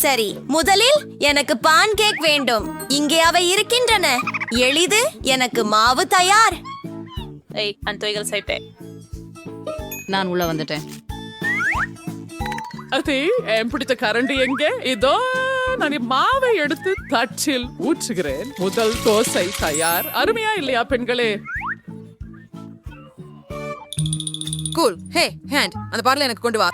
சரி, முதலில் எனக்கு பான் கேக் வேண்டும். இங்கே அவை இருக்கின்றன. எளிது, எனக்கு மாவு தயார். நான் உள்ள வந்துட்டேன். அதே என் பிடித்த கரண்டி எங்கே? இதோ நான் மாவை எடுத்து தட்டில் ஊற்றுகிறேன். முதல் தோசை தயார். அருமையா இல்லையா பெண்களே? கூல். ஹே ஹேண்ட், அந்த பாட்டில் எனக்கு கொண்டு வா.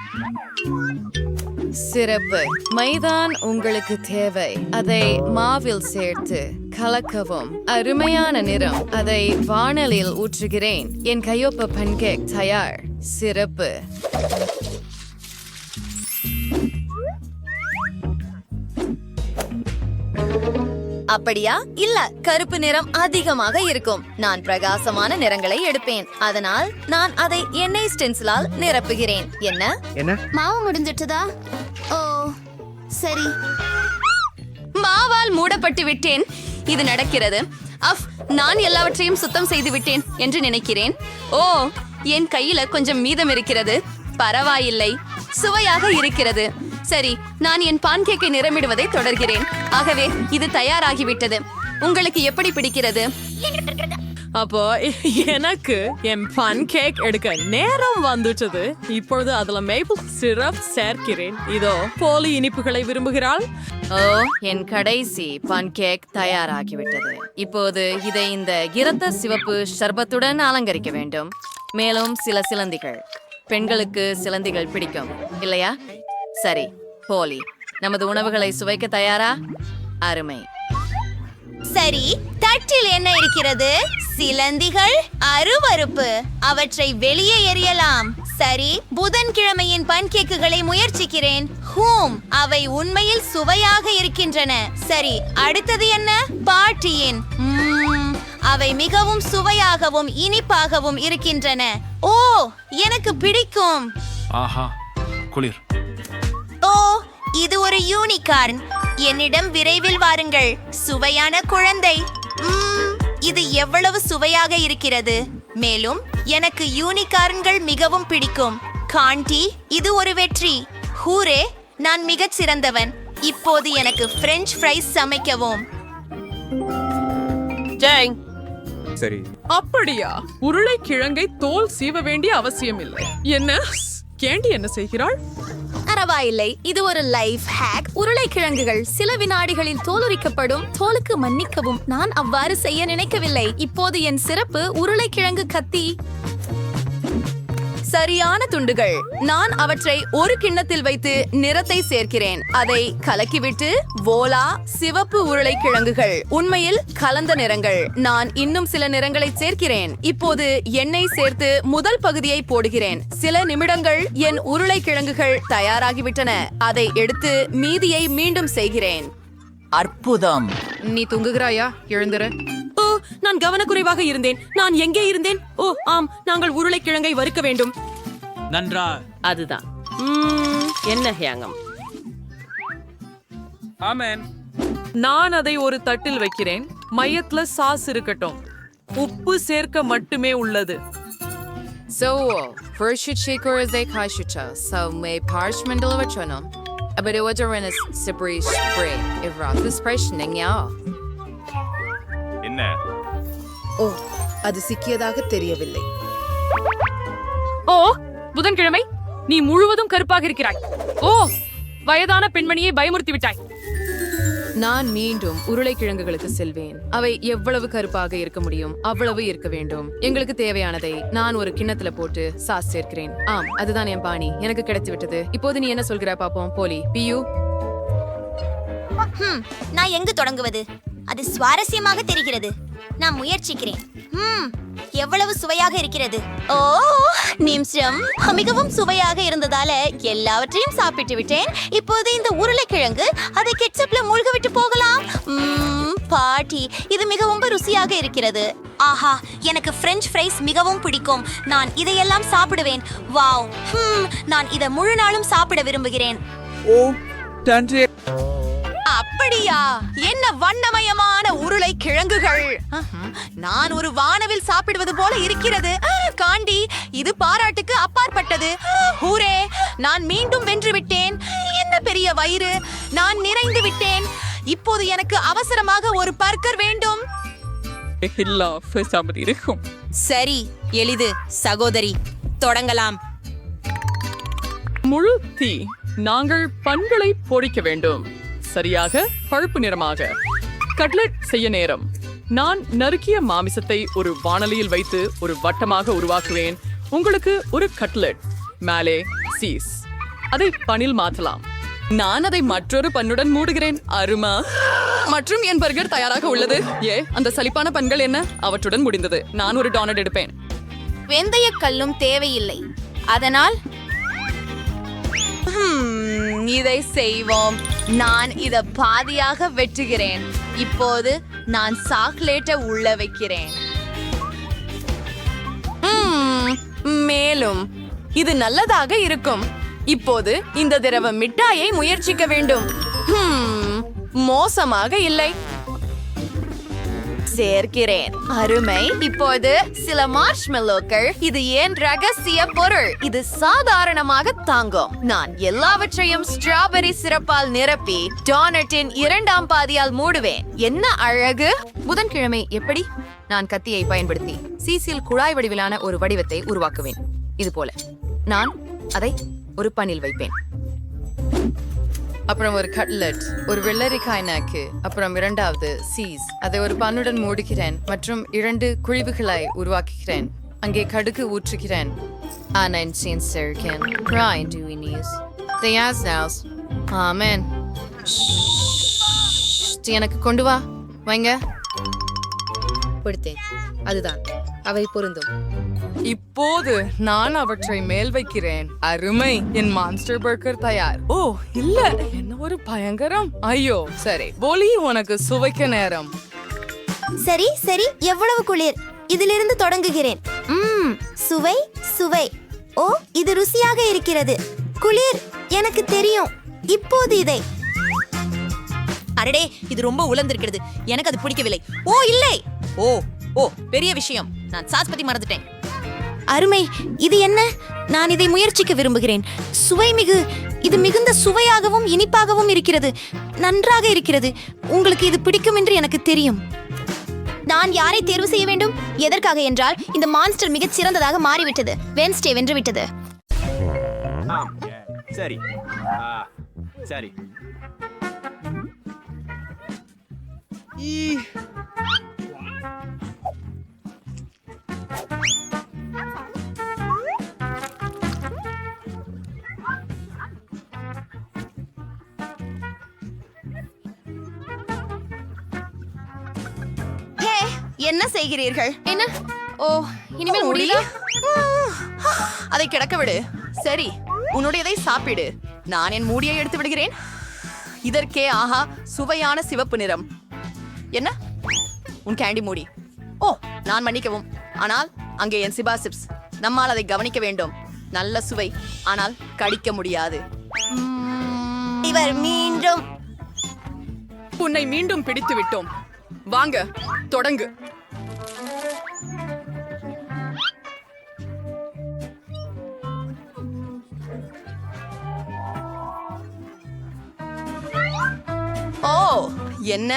சிறப்பு. மைதான் உங்களுக்கு தேவை. அதை மாவில் சேர்த்து கலக்கவும். அருமையான நிறம். அதை வாணலில் ஊற்றுகிறேன். என் கையொப்ப பன்கேக் தயார். சிறப்பு. அப்படியா? இல்ல, கருப்பு நிறம் அதிகமாக இருக்கும். நான் பிரகாசமான நிறங்களை எடுப்பேன். அதனால் நான் அதை எண்ணெய் ஸ்டென்சிலால் நிரப்புகிறேன். என்ன? மாவு முடிஞ்சிட்டதா? ஓ சரி. மாவால் மூடப்பட்டு விட்டேன். இது நடக்கிறது. நான் எல்லாவற்றையும் சுத்தம் செய்து விட்டேன் என்று நினைக்கிறேன். ஓ, என் கையில கொஞ்சம் மீதம் இருக்கிறது. பரவாயில்லை, சுவையாக இருக்கிறது. சரி, நான் என் பான்கேக்கை நிறமிடுவதை தொடர்கிறேன். ஆகவே இது தயாராகிவிட்டது. உங்களுக்கு எப்படி பிடிக்கிறது? அப்போ எனக்கு என் பான்கேக் எடுக்க நேரம் வந்துட்டது. இப்பொழுது அதுல மேப்பிள் சிரப் சேர்க்கிறேன். இதோ போலி இனிப்புகளை விரும்புகிறாள். ஓ, என் கடைசி பான்கேக் தயாராகிவிட்டது. இப்போது இதை இந்த இரத்த சிவப்பு ஷர்பத்துடன் அலங்கரிக்க வேண்டும். மேலும் சில சிலந்திகள். பெண்களுக்கு சிலந்திகள் பிடிக்கும் இல்லையா? சரி, போலி, நமது உணவுகளை சுவைக்க தயாரா? அருமை. சரி, தட்டில் என்ன இருக்கிறது? சிலந்திகள். அருவருப்பு. அவற்றை வெளியே எறியலாம். சரி, புதன்கிழமையின் பன்கேக்குகளை முயற்சிக்கிறேன். அவை உண்மையில் சுவையாக இருக்கின்றன. சரி, அடுத்தது என்ன? பாட்டியின். அவை மிகவும் சுவையாகவும் இனிப்பாகவும் இருக்கின்றன. ஓ, எனக்கு பிடிக்கும். ஆஹா, குளிர். ஓ, இது ஒரு யூனிகார்ன். என்னிடம் விரைவில் வாருங்கள், சுவையான குழந்தை. இது எவ்வளவு சுவையாக இருக்கிறது. மேலும் எனக்கு யூனிகார்ன்கள் மிகவும் பிடிக்கும். காண்டி, இது ஒரு வெற்றி. ஹூரே, நான் மிகச் சிறந்தவன். இப்போது எனக்கு பிரெஞ்ச் ஃப்ரைஸ் சமைக்கவும். சரி, அப்படியா? உருளைக்கிழங்கை தோல் சீவ வேண்டிய அவசியம் இல்லை. என்ன கேண்டி என்ன செய்கிறாள்? பரவாயில்லை, இது ஒரு லைஃப் ஹேக். உருளைக்கிழங்குகள் சில வினாடிகளில் தோலுரிக்கப்படும். தோலுக்கு மன்னிக்கவும், நான் அவ்வாறு செய்ய நினைக்கவில்லை. இப்போது என் சிறப்பு உருளைக்கிழங்கு கத்தி. சரியான துண்டுகள். நான் அவற்றை ஒரு கிண்ணத்தில் வைத்து நிறத்தை சேர்க்கிறேன். அதை கலக்கிவிட்டு வோலா, சிவப்பு உருளைக்கிழங்குகள். உண்மையில் கலந்த நிறங்கள். நான் இன்னும் சில நிறங்களை சேர்க்கிறேன். இப்போது எண்ணெய் சேர்த்து முதல் பகுதியை போடுகிறேன். சில நிமிடங்கள் என் உருளைக்கிழங்குகள் தயாராகிவிட்டன. அதை எடுத்து மீதியை மீண்டும் செய்கிறேன். அற்புதம். நீ தூங்குகிறாயா? எழுந்துரு. ஓ, நான் கவனக்குறைவாக இருந்தேன். நான் எங்கே இருந்தேன்? ஓ ஆம், நாங்கள் உருளைக்கிழங்கை வறுக்க வேண்டும். நன்றா. அதுதான். என்ன ஹேங்கம்? ஆமென். நான் அதை ஒரு தட்டில் வைக்கிறேன். மையத்துல சாஸ் இருக்கட்டும். உப்பு சேர்க்க மட்டுமே உள்ளது. So, verschiedene ze kaishucha, so may parchment deliverchonum. Aber det var en spray spray. Evrat sprechen ja. என்ன? ஓ, அது சிக்கியதாக தெரியவில்லை. ஓ, புதன்கிழமை நீ முழுவதும் கருப்பாக இருக்கிறாய். ஓ, வயதான பெண்மணியை பயமுறுத்தி விட்டாய். நான் மீண்டும் உருளைக்கிழங்குகளுக்கு செல்வேன். அவை எவ்வளவு கருப்பாக இருக்க முடியும் அவ்வளவு இருக்க வேண்டும். எங்களுக்கு தேவையானதை நான் ஒரு கிண்ணத்துல போட்டு சாஸ் சேர்க்கிறேன். ஆம், அதுதான் என் பாணி. எனக்கு கிடைத்து விட்டது. இப்போது நீ என்ன சொல்கிற பாப்போம்? போலி, பியூ. நான் எங்கு தொடங்குவது? அது சுவாரஸ்யமாக தெரிகிறது. நான் முயற்சிக்கிறேன். எவ்வளவு சுவையாக இருக்கிறது. ஓ, நிமிஷம். மிகவும் சுவையாக இருந்ததால எல்லாவற்றையும் சாப்பிட்டு விட்டேன். இப்போது இந்த உருளைக்கிழங்கு அதை கெட்சப்ல மூழ்க விட்டு போகலாம். பாட்டி, இது மிகவும் ருசியாக இருக்கிறது. ஆஹா, எனக்கு பிரெஞ்ச் ஃப்ரைஸ் மிகவும் பிடிக்கும். நான் இதையெல்லாம் சாப்பிடுவேன். வாவ், நான் இதை முழு நாளும் சாப்பிட விரும்புகிறேன். ஓ, நன்றி. அப்படியா? என்ன வண்ணமயமான உருளைக்கிழங்குகள். நான் ஒரு வானவில் சாப்பிடுவது போல இருக்கிறது. காண்டி, இது பாராட்டுக்கு அப்பாற்பட்டது. ஹூரே, நான் மீண்டும் வென்று விட்டேன். என்ன பெரிய வயிறு. நான் நிறைந்து விட்டேன். இப்போது எனக்கு அவசரமாக ஒரு பர்கர் வேண்டும். சரி, எளிது சகோதரி, தொடங்கலாம். முழு தீ. நாங்கள் பண்களை பொரிக்க வேண்டும். சரியாக பழுப்பு நிறமாக. கட்லெட் செய்ய நேரம். நான் நறுக்கிய மாமிசத்தை ஒரு வாணலியில் வைத்து ஒரு வட்டமாக உருவாக்குவேன். உங்களுக்கு ஒரு கட்லெட். மேலே சீஸ். அதை பனில் மாற்றலாம். நான் அதை மற்றொரு பன்னுடன் மூடுகிறேன். அருமா. மற்றும் என் பர்கர் தயாராக உள்ளது. அந்த சலிப்பான பன்கள் என்ன? அவற்றுடன் முடிந்தது. நான் ஒரு டோனட் எடுப்பேன். வெந்தய கல்லும் தேவையில்லை. அதனால் இதை செய்வோம். நான் இத பாதியாக வெட்டுகிறேன். இப்போது நான் சாக்லேட்டை உள்ள வைக்கிறேன். மேலும் இது நல்லதாக இருக்கும். இப்போது இந்த திரவ மிட்டாயை முயற்சிக்க வேண்டும். மோசமாக இல்லை. சேர்க்கிறேன். அருமை. இப்போது சில மார்ஷ்மெல்லோக்கள். இது ஏன் ரகசிய பொருள். இது சாதாரணமாக தாங்கும். நான் எல்லாவற்றையும் ஸ்ட்ராபெரி சிரப்பால் நிரப்பி டோனட்டின் இரண்டாம் பாதியால் மூடுவேன். என்ன அழகு. புதன்கிழமை எப்படி? நான் கத்தியை பயன்படுத்தி சீசில் குழாய் வடிவிலான ஒரு வடிவத்தை உருவாக்குவேன். இது போல நான் அதை ஒரு பனில் வைப்பேன். அப்புறம் ஒரு கட்லெட், ஒரு வெள்ளரிக்காய் நாக்கு, அப்புறம் இரண்டாவது சீஸ். அதை ஒரு பன்னுடன் மூடுகிறேன் மற்றும் 2 குழிவுகளை உருவாக்குகிறேன். அங்கே கடுகு ஊற்றுகிறேன். எனக்கு கொண்டு வா. வைங்க. கொடுத்தேன். அதுதான் அவை பொருந்தும். இப்போது நான் அவற்றை மேல் வைக்கிறேன். அருமை. என் மான்ஸ்டர் பர்கர் தயார். ஓ இல்ல, என்ன ஒரு பயங்கரம். ஐயோ சரி, போலி உனக்கு சுவைக்க நேரம். சரி சரி, எவ்வளவு குளிர். இதிலிருந்து தொடங்குகிறேன். சுவை சுவை. ஓ, இது ருசியாக இருக்கிறது. குளிர், எனக்கு தெரியும். இப்போது இதை. அரடே, இது ரொம்ப உலர்ந்திருக்கிறது. எனக்கு அது பிடிக்கவில்லை. ஓ இல்லை. ஓ ஓ பெரிய விஷயம். நான் சாஸ் பத்தி மறந்துட்டேன். அருமை. இது என்ன? நான் இதை முயற்சிக்க விரும்புகிறேன். சுவை மிகு. இது மிகுந்த சுவையாகவும் இனிப்பாகவும் இருக்கிறது. நன்றாக இருக்கிறது. உங்களுக்கு இது பிடிக்கும் என்று எனக்கு தெரியும். நான் யாரை தேர்வு செய்ய வேண்டும்? எதற்காக என்றால் இந்த மான்ஸ்டர் மிகச் சிறந்ததாக மாறிவிட்டது. வென்ஸ்டே வென்று விட்டது. சரி சரி. என்ன செய்கிறீர்கள்? என்ன? ஓ, இனிமேல் முடியல. அதை கிடக்க விடு. சரி, உன்னுடையதை சாப்பிடு. நான் என் மூடியை எடுத்து விடுகிறேன். இதற்கே ஆஹா, சுவையான சிவப்பு நிறம். என்ன உன் கேண்டி மூடி? ஓ, நான் மன்னிக்கவும். ஆனால் அங்கே என் சிபா சிப்ஸ். நம்மால் அதை கவனிக்க வேண்டும். நல்ல சுவை, ஆனால் கடிக்க முடியாது. இவர் மீண்டும். உன்னை மீண்டும் பிடித்து விட்டோம். வாங்க, தொடங்கு. ஓ என்ன,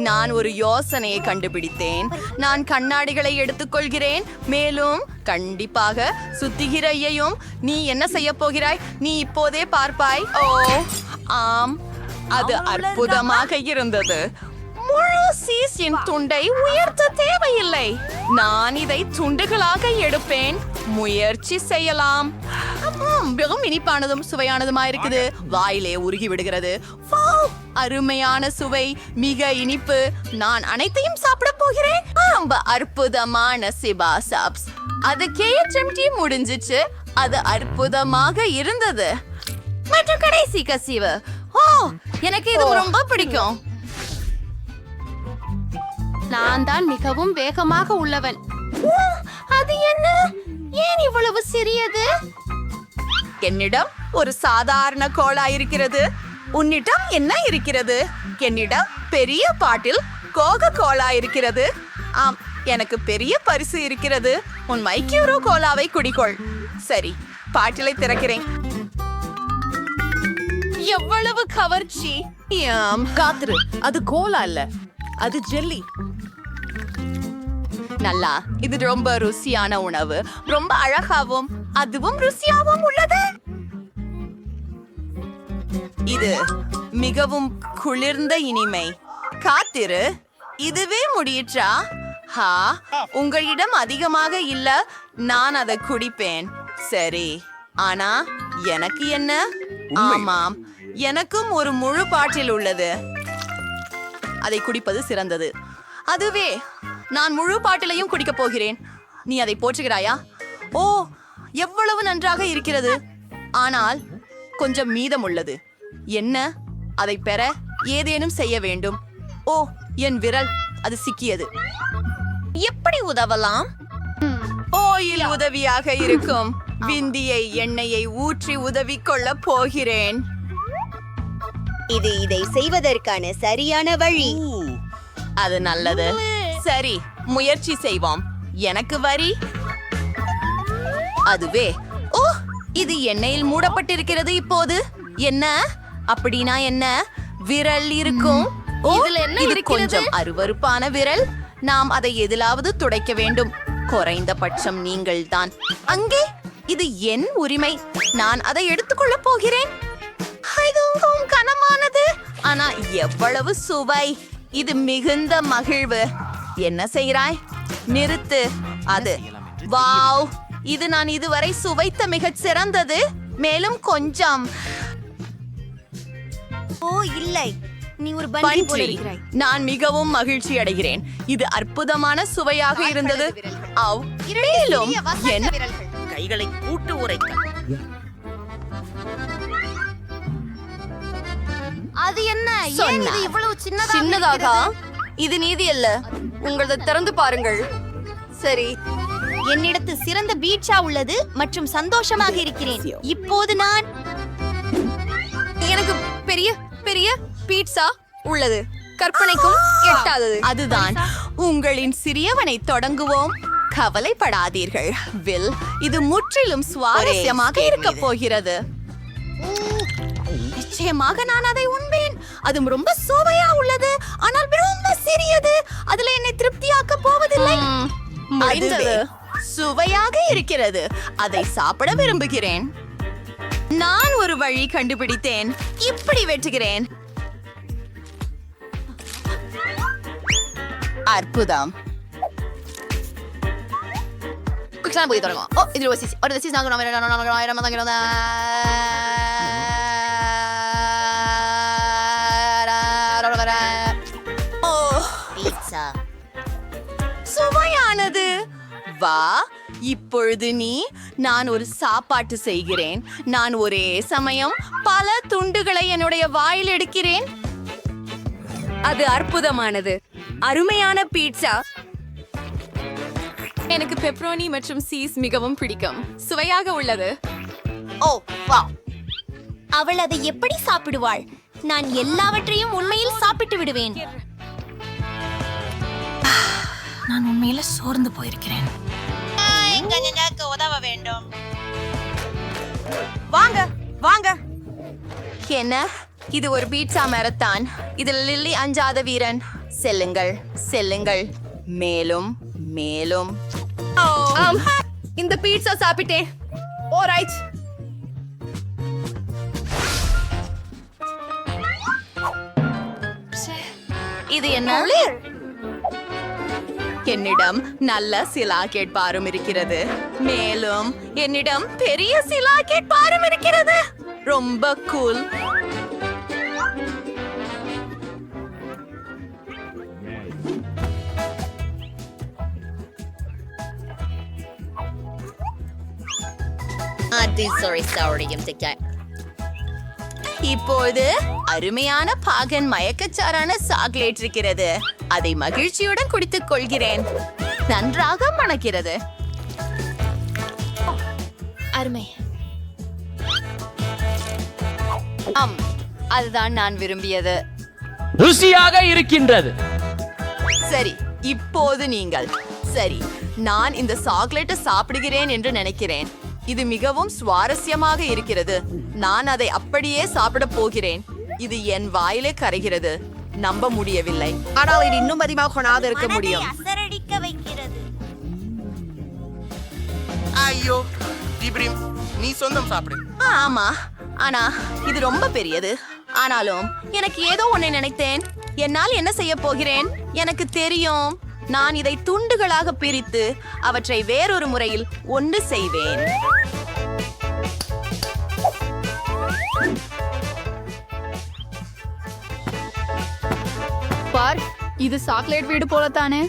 நான் ஒரு யோசனையை கண்டுபிடித்தேன். நான் கண்ணாடிகளை எடுத்துக்கொள்கிறேன். மேலும் கண்டிப்பாக சுத்திகிரையையும். நீ என்ன செய்ய போகிறாய்? நீ இப்போதே பார்ப்பாய். ஓ ஆம், அது அற்புதமாக இருந்தது. முழு சீஸின் துண்டை உயர்த்த தேவையில்லை. நான் இதை துண்டுகளாக எடுப்பேன். முயற்சி செய்யலாம். மிகவும் இனிப்பானதும் சுவையானதுமா இருக்குது. வாயிலே உருகி விடுகிறது. அருமையான சுவை, மிக இனிப்பு. நான் அனைத்தையும் சாப்பிட போகிறேன். ரொம்ப அற்புதமான சிபா சாப்ஸ். அது KHMT முடிஞ்சிச்சு. அது அற்புதமாக இருந்தது. மற்றும் கடைசி கசிவு. ஓ, எனக்கு இது ரொம்ப பிடிக்கும். நான் தான் மிகவும் வேகமாக உள்ளவன். அது என்ன? ஏன் இவ்வளவு சிறியது? என்னிடம் ஒரு சாதாரண கோலா இருக்கிறது. உன்னிடம் என்ன இருக்கிறது? என்னிடம் பெரிய பாட்டில் கோகோ கோலா இருக்கிறது. ஆம், எனக்கு பெரிய பரிசு இருக்கிறது. உன் மைக்யூரோ கோலாவை குடிக்கொள். சரி, பாட்டிலை திறக்கிறேன். எவ்வளவு கவர்ச்சி! யாம். காத்துரு, அது கோலா இல்ல, அது ஜெல்லி. நல்லா, இது ரொம்ப ருசியான உணவு. ரொம்ப அழகாவும் அதுவும் ருசியாவும் உள்ளது. இது மிகவும் குளிர்ந்த இனிமை. காத்திரு, இதுவே முடியிற்றா? ஹா, உங்களிடம் அதிகமாக இல்ல, நான் அதை குடிப்பேன். சரி, ஆனா எனக்கு என்ன? ஆமாம், எனக்கும் ஒரு முழு பாட்டில் உள்ளது. அதை குடிப்பது சிறந்தது. அதுவே, நான் முழு பாட்டிலையும் குடிக்கப் போகிறேன். நீ அதை போற்றுகிறாயா? ஓ, எவ்வளவு நன்றாக இருக்கிறது. ஆனால் கொஞ்சம் மீதம் உள்ளது. என்ன? அதை பெற ஏதேனும் செய்ய வேண்டும். ஓ, என் விரல், அது சிக்கியது. எப்படி உதவலாம்? ஓயில் உதவியாக இருக்கும். விந்தியை எண்ணெயை ஊற்றி உதவி கொள்ள போகிறேன். இது இதை செய்வதற்கான சரியான வழி. அது நல்லது. சரி, முயற்சி செய்வோம். எனக்கு வரி. அதுவே. ஓ, இது எண்ணெயில் மூடப்பட்டிருக்கிறது. இப்போது என்ன? அப்படின்னா என்ன? விரல் இருக்கும். இதுல என்ன இது இருக்கிறது? கொஞ்சம் அருவருப்பான விரல். நாம் அதை எதிலாவது துடைக்க வேண்டும். குறைந்தபட்சம் நீங்கள் தான். அங்கே, இது என் உரிமை. நான் அதை எடுத்துக்கொள்ள போகிறேன். இதுவும் கனமானது, ஆனா எவ்வளவு சுவை! இது மிகுந்த மகிழ்வு. என்ன செய்கிறாய்? நிறுத்து. அது வாவ்! இது நான் இதுவரை சுவைத்த மிகச் சிறந்தது. மேலும் கொஞ்சம். ஓ இல்லை, நீ ஒரு பன்றி போல பன்றி. இருக்கிறாய். நான் மிகவும் மகிழ்ச்சி அடைகிறேன். இது அற்புதமான சுவையாக இருந்தது. அவ், மேலும் என்ன? கைகளை கூட்டு உரைக்க. அது என்ன? ஏன் சொன்னா. இது இவ்வளவு சின்னதாக சின்னதாக? இருக்கிறது? இது நீதி அல்ல. உங்களது திறந்து பாருங்கள். சரி, என்னிடத்து சிறந்த பீட்சா உள்ளது மற்றும் சந்தோஷமாக இருக்கிறேன். இப்போது நான் எனக்கு பெரிய பெரிய பீட்சா உள்ளது. கற்பனைக்கும் எட்டாதது. அதுதான். உங்களின் சிறியவனை தொடங்குவோம். கவலைப்படாதீர்கள், வில். இது முற்றிலும் சுவாரஸ்யமாக இருக்க போகிறது. நிச்சயமாக நான் அதை உண்பேன். அது ரொம்ப சுவையா உள்ளது, ஆனால் ரொம்ப சிறியது. அதுல என்னை திருப்தியாக்க போவதில்லை. அதுவே சுவையாக இருக்கிறது. அதை சாப்பிட விரும்புகிறேன். நான் ஒரு வழி கண்டுபிடித்தேன். இப்படி வெட்டுகிறேன். அற்புதம். குயிக்லாம் போய் தொடங்கும். ஓ, இது ஒரு சிசி. ஒரு சிசி ஓ, பீட்சா. சுவையானது. வா, இப்பொழுது நான் ஒரு சாப்பாட்டு செய்கிறேன். நான் ஒரே சமயம் பல துண்டுகளை என்னுடைய வாயில் எடுக்கிறேன். அது அற்புதமானது. அருமையான பீட்சா. எனக்கு பெப்ரோனி மற்றும் சீஸ் மிகவும் பிடிக்கும். சுவையாக உள்ளது. ஓ, வா. அவள் அதை எப்படி சாப்பிடுவாள்? நான் எல்லாவற்றையும் உண்மையில் சாப்பிட்டு விடுவேன். நான் உண்மையில சோர்ந்து போயிருக்கிறேன். உதவ வேண்டும். வாங்க வாங்க. என்ன? இது ஒரு பீட்சா மேரத்தான். இதில் லில்லி அஞ்சாத வீரன். செல்லுங்கள் செல்லுங்கள். மேலும் மேலும். ஆம், இந்த பீட்சா சாப்பிட்டேன். ஆல்ரைட். இது என்ன? என்னிடம் நல்ல சிலாக்கெட் பாரும் இருக்கிறது. மேலும் என்னிடம் பெரிய சிலாக்கெட் பாரும் இருக்கிறது. ரொம்ப கூல். இப்போது அருமையான பாகன் மயக்கச்சாரான சாக்லேட் இருக்கிறது. அதை மகிழ்ச்சியுடன் குடித்துக் கொள்கிறேன். நன்றாக மணக்கிறது. அருமை. ஆம், அதுதான் நான் விரும்பியது. ருசியாக இருக்கின்றது. சரி, இப்போது நீங்கள். சரி, நான் இந்த சாக்லேட்டை சாப்பிடுகிறேன் என்று நினைக்கிறேன். இது மிகவும் சுவாரஸ்யமாக இருக்கிறது. நான் அதை அப்படியே சாப்பிட போகிறேன். இது என் வாயிலே கரைகிறது. நம்ப முடியவில்லை. ஆனால் இது இன்னும் அதிகமாக கொண்டாது இருக்க முடியும். அசரடிக்க வைக்கிறது. ஐயோ இப்ரீம், நீ சொந்தம் சாப்பிடு. ஆமா, ஆனா இது ரொம்ப பெரியது. ஆனாலும் எனக்கு ஏதோ ஒன்றை நினைத்தேன். என்னால் என்ன செய்ய போகிறேன் எனக்கு தெரியும். நான் இதை துண்டுகளாக பிரித்து அவற்றை வேறொரு முறையில் ஒன்று செய்வேன். பார், இது சாக்லேட் வீடு போலத்தானே.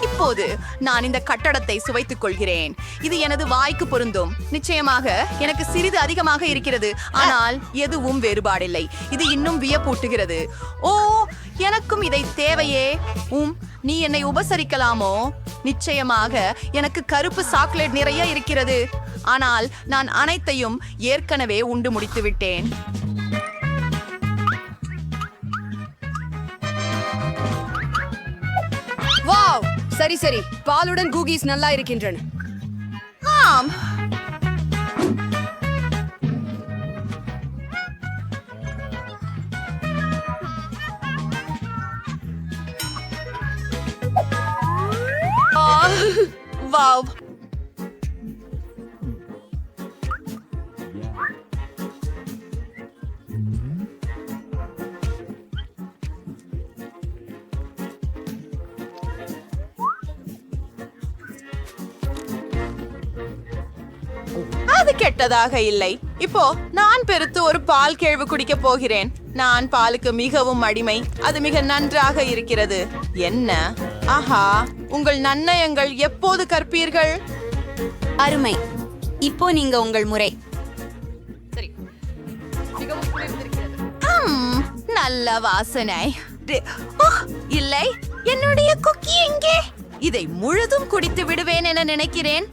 இப்போது நான் இந்த கட்டடத்தை சுவைத்துக் கொள்கிறேன். இது எனது வாய்க்கு பொருந்தும். நிச்சயமாக எனக்கு சிறிது அதிகமாக இருக்கிறது, ஆனால் எதுவும் வேறுபாடில்லை. இது இன்னும் வியப்பூட்டுகிறது. ஓ, எனக்கும் இதை தேவையே. நீ என்னை உபசரிக்கலாமோ? நிச்சயமாக எனக்கு கருப்பு சாக்லேட் நிறைய இருக்கிறது, ஆனால் நான் அனைத்தையும் ஏற்கனவே உண்டு முடித்து விட்டேன். வாவ், சரி சரி, பாலுடன் கூகீஸ் நல்லா இருக்கின்றன. ஆம், வாவ். அது கெட்டதாக இல்லை. இப்போ நான் பெருத்து ஒரு பால் கேழ்வு குடிக்க போகிறேன். நான் பாலுக்கு மிகவும் அடிமை. அது மிக நன்றாக இருக்கிறது. என்ன? ஆஹா, உங்கள் நன்னயங்கள் எப்போது கற்பீர்கள்? அருமை. இப்போ நீங்க உங்கள் முறை. நல்ல வாசனை. ஓ, இல்லை, என்னுடைய குக்கி எங்கே? இதை முழுதும் குடித்து விடுவேன் என நினைக்கிறேன்.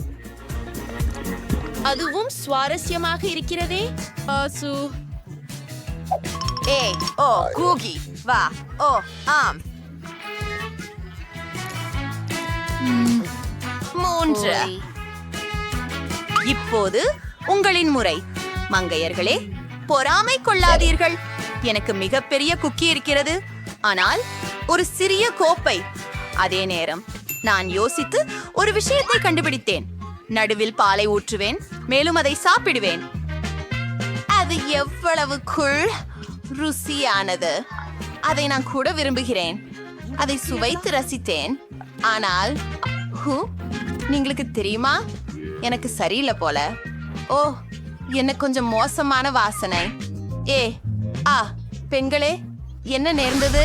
அதுவும் சுவாரஸ்யமாக இருக்கிறதே. ஆசு, ஏய், ஓ கூகி, வா. ஓ ஆம், 3. இப்போது உங்களின் முறை. மங்கையர்களே, பொறாமை கொள்ளாதீர்கள். எனக்கு மிகப்பெரிய குக்கி இருக்கிறது, ஆனால் ஒரு சிறிய கோப்பை. அதே நேரம் நான் யோசித்து ஒரு விஷயத்தை கண்டுபிடித்தேன். நடுவில் பாலை ஊற்றுவேன், மேலும் அதை சாப்பிடுவேன். அது எவ்வளவு ருசியானது. அதை நான் கூட விரும்புகிறேன். அதை சுவைத்து ரசித்தேன். ஆனால் உங்களுக்கு தெரியுமா, எனக்கு சரியில்லை போல. ஓ, என்ன கொஞ்சம் மோசமான வாசனை. பெண்களே, என்ன நேர்ந்தது?